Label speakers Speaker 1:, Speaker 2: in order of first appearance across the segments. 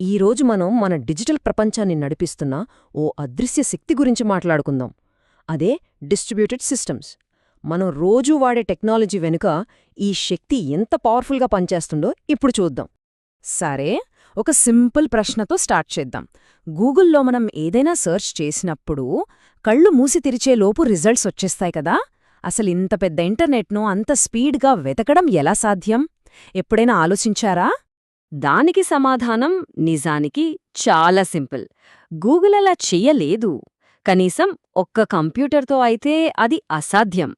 Speaker 1: ఈరోజు మనం మన డిజిటల్ ప్రపంచాన్ని నడిపిస్తున్న ఓ అదృశ్య శక్తి గురించి మాట్లాడుకుందాం. అదే డిస్ట్రిబ్యూటెడ్ సిస్టమ్స్. మనం రోజూ వాడే టెక్నాలజీ వెనుక ఈ శక్తి ఎంత పవర్ఫుల్గా పనిచేస్తుందో ఇప్పుడు చూద్దాం.
Speaker 2: సరే, ఒక సింపుల్ ప్రశ్నతో స్టార్ట్ చేద్దాం. గూగుల్లో మనం ఏదైనా సెర్చ్ చేసినప్పుడు కళ్ళు మూసి తెరిచేలోపు రిజల్ట్స్ వచ్చేస్తాయి కదా. అసలింత పెద్ద ఇంటర్నెట్ను అంత స్పీడ్గా వెతకడం ఎలా సాధ్యం? ఎప్పుడైనా ఆలోచించారా?
Speaker 3: దానికి సమాధానం నిజానికి చాలా సింపుల్. గూగుల్ అలా చెయ్యలేదు. కనీసం ఒక్క కంప్యూటర్తో అయితే అది అసాధ్యం.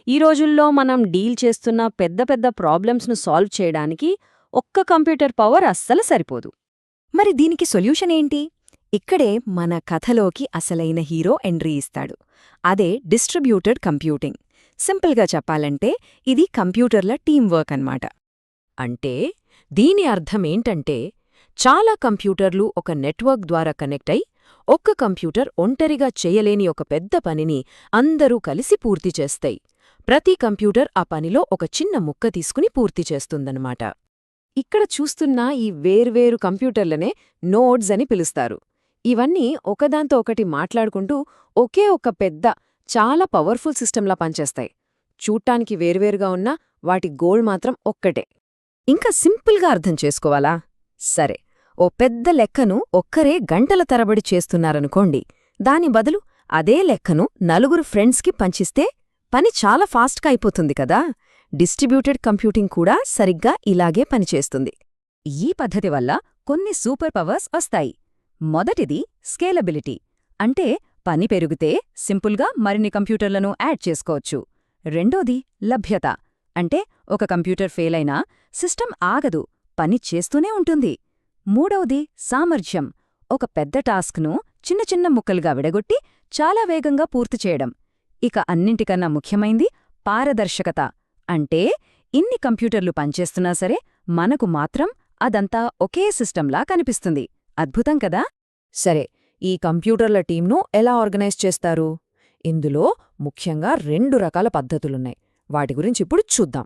Speaker 3: ఈ రోజుల్లో మనం డీల్ చేస్తున్న పెద్ద పెద్ద ప్రాబ్లమ్స్ను సాల్వ్ చేయడానికి ఒక్క కంప్యూటర్ పవర్ అస్సలు సరిపోదు.
Speaker 2: మరి దీనికి సొల్యూషన్ ఏంటి? ఇక్కడే మన కథలోకి అసలైన హీరో ఎంట్రీ ఇస్తాడు. అదే డిస్ట్రిబ్యూటెడ్ కంప్యూటింగ్. సింపుల్గా చెప్పాలంటే ఇది కంప్యూటర్ల టీం వర్క్ అన్నమాట.
Speaker 1: అంటే దీని అర్థమేంటంటే చాలా కంప్యూటర్లు ఒక నెట్వర్క్ ద్వారా కనెక్ట్ అయి ఒక్క కంప్యూటర్ ఒంటరిగా చేయలేని ఒక పెద్ద పనిని అందరూ కలిసి పూర్తి చేస్తాయి. ప్రతి కంప్యూటర్ ఆ పనిలో ఒక చిన్న ముక్క తీసుకుని పూర్తి చేస్తుందన్నమాట. ఇక్కడ చూస్తున్న ఈ వేర్వేరు కంప్యూటర్లనే నోడ్స్ అని పిలుస్తారు. ఇవన్నీ ఒకదాంతో ఒకటి మాట్లాడుకుంటూ ఒకే ఒక పెద్ద చాలా పవర్ఫుల్ సిస్టంలా పనిచేస్తాయి. చూడ్డానికి వేర్వేరుగా ఉన్నా వాటి గోల్ మాత్రం ఒక్కటే. ఇంకా సింపుల్గా అర్థం చేసుకోవాలా? సరే, ఓ పెద్ద లెక్కను ఒక్కరే గంటల తరబడి చేస్తున్నారనుకోండి. దాని బదులు అదే లెక్కను నలుగురు ఫ్రెండ్స్కి పంచిస్తే పని చాలా ఫాస్ట్గా అయిపోతుంది కదా. డిస్ట్రిబ్యూటెడ్ కంప్యూటింగ్ కూడా సరిగ్గా ఇలాగే పనిచేస్తుంది.
Speaker 2: ఈ పద్ధతి వల్ల కొన్ని సూపర్ పవర్స్ వస్తాయి. మొదటిది స్కేలబిలిటీ. అంటే పని పెరిగితే సింపుల్గా మరిన్ని కంప్యూటర్లను యాడ్ చేసుకోవచ్చు. రెండోది లభ్యత. అంటే ఒక కంప్యూటర్ ఫెయిలైనా సిస్టమ్ ఆగదు, పని చేస్తూనే ఉంటుంది. మూడవది సామర్థ్యం. ఒక పెద్ద టాస్క్ను చిన్న చిన్న ముక్కలుగా విడగొట్టి చాలా వేగంగా పూర్తి చేయడం. ఇక అన్నింటికన్నా ముఖ్యమైంది పారదర్శకత. అంటే ఇన్ని కంప్యూటర్లు పనిచేస్తున్నా సరే మనకు మాత్రం అదంతా ఒకే సిస్టంలా కనిపిస్తుంది. అద్భుతం కదా.
Speaker 1: సరే, ఈ కంప్యూటర్ల టీంను ఎలా ఆర్గనైజ్ చేస్తారు? ఇందులో ముఖ్యంగా 2 రకాల పద్ధతులున్నాయి. వాటి గురించి ఇప్పుడు చూద్దాం.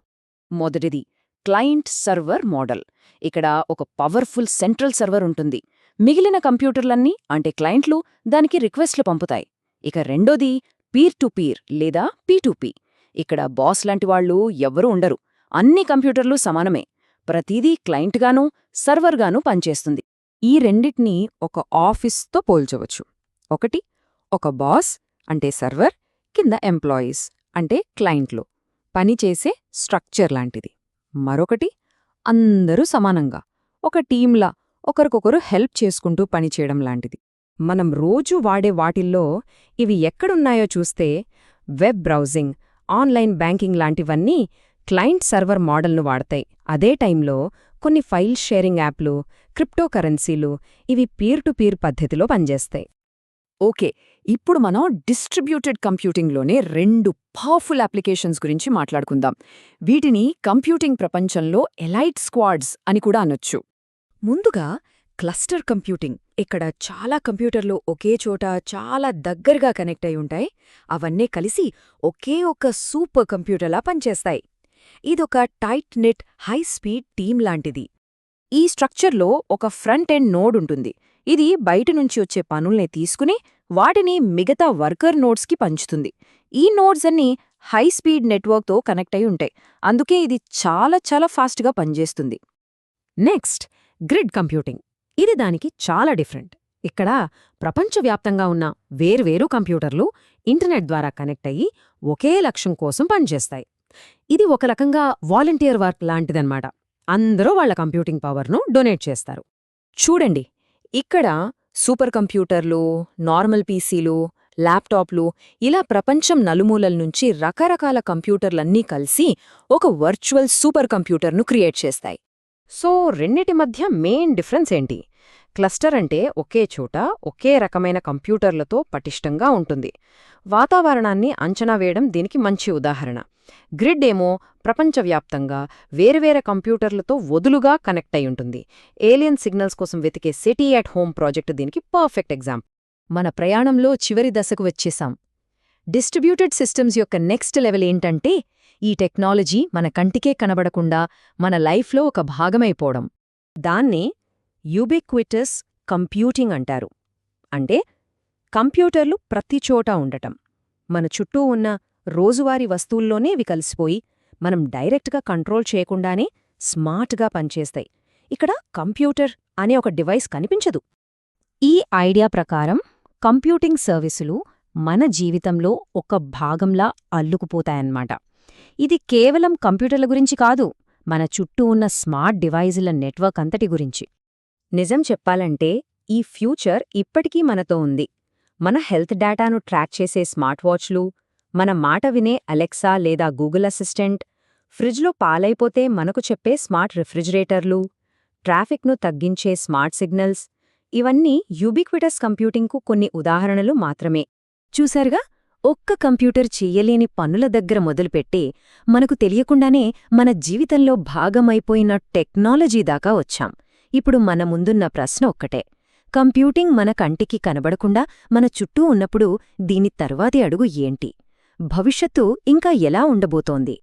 Speaker 1: మొదటిది క్లయింట్ సర్వర్ మోడల్. ఇక్కడ ఒక పవర్ఫుల్ సెంట్రల్ సర్వర్ ఉంటుంది. మిగిలిన కంప్యూటర్లన్నీ అంటే క్లయింట్లు దానికి రిక్వెస్ట్లు పంపుతాయి. ఇక రెండోది పీర్ టు పీర్ లేదా పీ2పీ. ఇక్కడ బాస్ లాంటి వాళ్ళు ఎవ్వరూ ఉండరు. అన్ని కంప్యూటర్లు సమానమే. ప్రతిదీ క్లయింట్గానూ సర్వర్గానూ పనిచేస్తుంది. ఈ రెండిటినీ ఒక ఆఫీస్తో పోల్చవచ్చు. ఒకటి ఒక బాస్ అంటే సర్వర్, కింద ఎంప్లాయీస్ అంటే క్లయింట్లు పనిచేసే స్ట్రక్చర్ లాంటిది. మరొకటి అందరూ సమానంగా ఒక టీంలా ఒకరికొకరు హెల్ప్ చేసుకుంటూ పనిచేయడం లాంటిది. మనం రోజూ వాడే వాటిల్లో ఇవి ఎక్కడున్నాయో చూస్తే వెబ్ బ్రౌజింగ్, ఆన్లైన్ బ్యాంకింగ్ లాంటివన్నీ క్లయింట్ సర్వర్ మోడల్ను వాడతాయి. అదే టైంలో కొన్ని ఫైల్ షేరింగ్ యాప్లు, క్రిప్టోకరెన్సీలు ఇవి పీర్ టు పీర్ పద్ధతిలో పనిచేస్తాయి. ఓకే, ఇప్పుడు మనం డిస్ట్రిబ్యూటెడ్ కంప్యూటింగ్లోనే 2 పవర్ఫుల్ అప్లికేషన్స్ గురించి మాట్లాడుకుందాం. వీటిని కంప్యూటింగ్ ప్రపంచంలో ఎలైట్ స్క్వాడ్స్ అని కూడా అనొచ్చు. ముందుగా క్లస్టర్ కంప్యూటింగ్. ఇక్కడ చాలా కంప్యూటర్లు ఒకే చోట చాలా దగ్గరగా కనెక్ట్ అయి ఉంటాయి. అవన్నీ కలిసి ఒకే ఒక సూపర్ కంప్యూటర్లా పనిచేస్తాయి. ఇదొక tight net high speed team లాంటిది. ఈ స్ట్రక్చర్లో ఒక ఫ్రంట్ ఎండ్ నోడ్ ఉంటుంది. ఇది బయట నుంచి వచ్చే పనుల్ని తీసుకుని వాటిని మిగతా వర్కర్ నోడ్స్కి పంచుతుంది. ఈ నోడ్స్ అన్నీ హై స్పీడ్ నెట్వర్క్తో కనెక్ట్ అయి ఉంటాయి. అందుకే ఇది చాలా చాలా ఫాస్ట్గా పనిచేస్తుంది. Next grid computing. ఇది దానికి చాలా డిఫరెంట్. ఇక్కడ ప్రపంచవ్యాప్తంగా ఉన్న వేర్వేరు కంప్యూటర్లు ఇంటర్నెట్ ద్వారా కనెక్ట్ అయ్యి ఒకే లక్ష్యం కోసం పనిచేస్తాయి. ఇది ఒక రకంగా వాలంటీర్ వర్క్ లాంటిదన్నమాట. అందరూ వాళ్ల కంప్యూటింగ్ పవర్ను డొనేట్ చేస్తారు. చూడండి, ఇక్కడ సూపర్ కంప్యూటర్లు, నార్మల్ పీసీలు, ల్యాప్టాప్లు ఇలా ప్రపంచం నలుమూలల నుంచి రకరకాల కంప్యూటర్లన్నీ కలిసి ఒక వర్చువల్ సూపర్ కంప్యూటర్ను క్రియేట్ చేస్తాయి. సో రెండిటి మధ్య మెయిన్ డిఫరెన్స్ ఏంటి? క్లస్టర్ అంటే ఒకే చోట ఒకే రకమైన కంప్యూటర్లతో పటిష్టంగా ఉంటుంది. వాతావరణాన్ని అంచనా వేయడం దీనికి మంచి ఉదాహరణ. గ్రిడ్ ఏమో ప్రపంచవ్యాప్తంగా వేరువేరే కంప్యూటర్లతో వదులుగా కనెక్ట్ అయి ఉంటుంది. ఏలియన్ సిగ్నల్స్ కోసం వెతికే సిటీ అట్ హోమ్ ప్రాజెక్టు దీనికి పర్ఫెక్ట్ ఎగ్జాంపుల్. మన ప్రయాణంలో చివరి దశకు వచ్చేశాం. డిస్ట్రిబ్యూటెడ్ సిస్టమ్స్ యొక్క నెక్స్ట్ లెవెల్ ఏంటంటే ఈ టెక్నాలజీ మన కంటికే కనబడకుండా మన లైఫ్లో ఒక భాగమైపోవడం. దాన్ని యూబిక్విటస్ కంప్యూటింగ్ అంటారు. అంటే కంప్యూటర్లు ప్రతిచోటా ఉండటం. మన చుట్టూ ఉన్న రోజువారీ వస్తువుల్లోనే ఇవి కలిసిపోయి మనం డైరెక్ట్గా కంట్రోల్ చేయకుండానే స్మార్ట్గా పనిచేస్తాయి. ఇక్కడ కంప్యూటర్ అనే ఒక డివైస్ కనిపించదు.
Speaker 3: ఈ ఐడియా ప్రకారం కంప్యూటింగ్ సర్వీసులు మన జీవితంలో ఒక భాగంలా అల్లుకుపోతాయన్నమాట. ఇది కేవలం కంప్యూటర్ల గురించి కాదు, మన చుట్టూ ఉన్న స్మార్ట్ డివైజుల నెట్వర్క్ అంతటి గురించి.
Speaker 1: నిజం చెప్పాలంటే ఈ ఫ్యూచర్ ఇప్పటికీ మనతో ఉంది. మన హెల్త్ డేటాను ట్రాక్ చేసే స్మార్ట్ వాచ్లు, మన మాట వినే అలెక్సా లేదా గూగుల్ అసిస్టెంట్, ఫ్రిడ్జ్లో పాలైపోతే మనకు చెప్పే స్మార్ట్ రిఫ్రిజిరేటర్లు, ట్రాఫిక్ను తగ్గించే స్మార్ట్ సిగ్నల్స్, ఇవన్నీ యూబిక్విటస్ కంప్యూటింగ్కు కొన్ని ఉదాహరణలు మాత్రమే.
Speaker 2: చూశారుగా, ఒక్క కంప్యూటర్ చెయ్యలేని పనుల దగ్గర మొదలుపెట్టి మనకు తెలియకుండానే మన జీవితంలో భాగమైపోయిన టెక్నాలజీ దాకా వచ్చాం. ఇప్పుడు మన ముందున్న ప్రశ్న ఒక్కటే: కంప్యూటింగ్ మన కంటికి కనబడకుండా మన చుట్టూ ఉన్నప్పుడు దీని తర్వాతి అడుగు ఏంటి? భవిష్యత్తు ఇంకా ఎలా ఉండబోతోంది?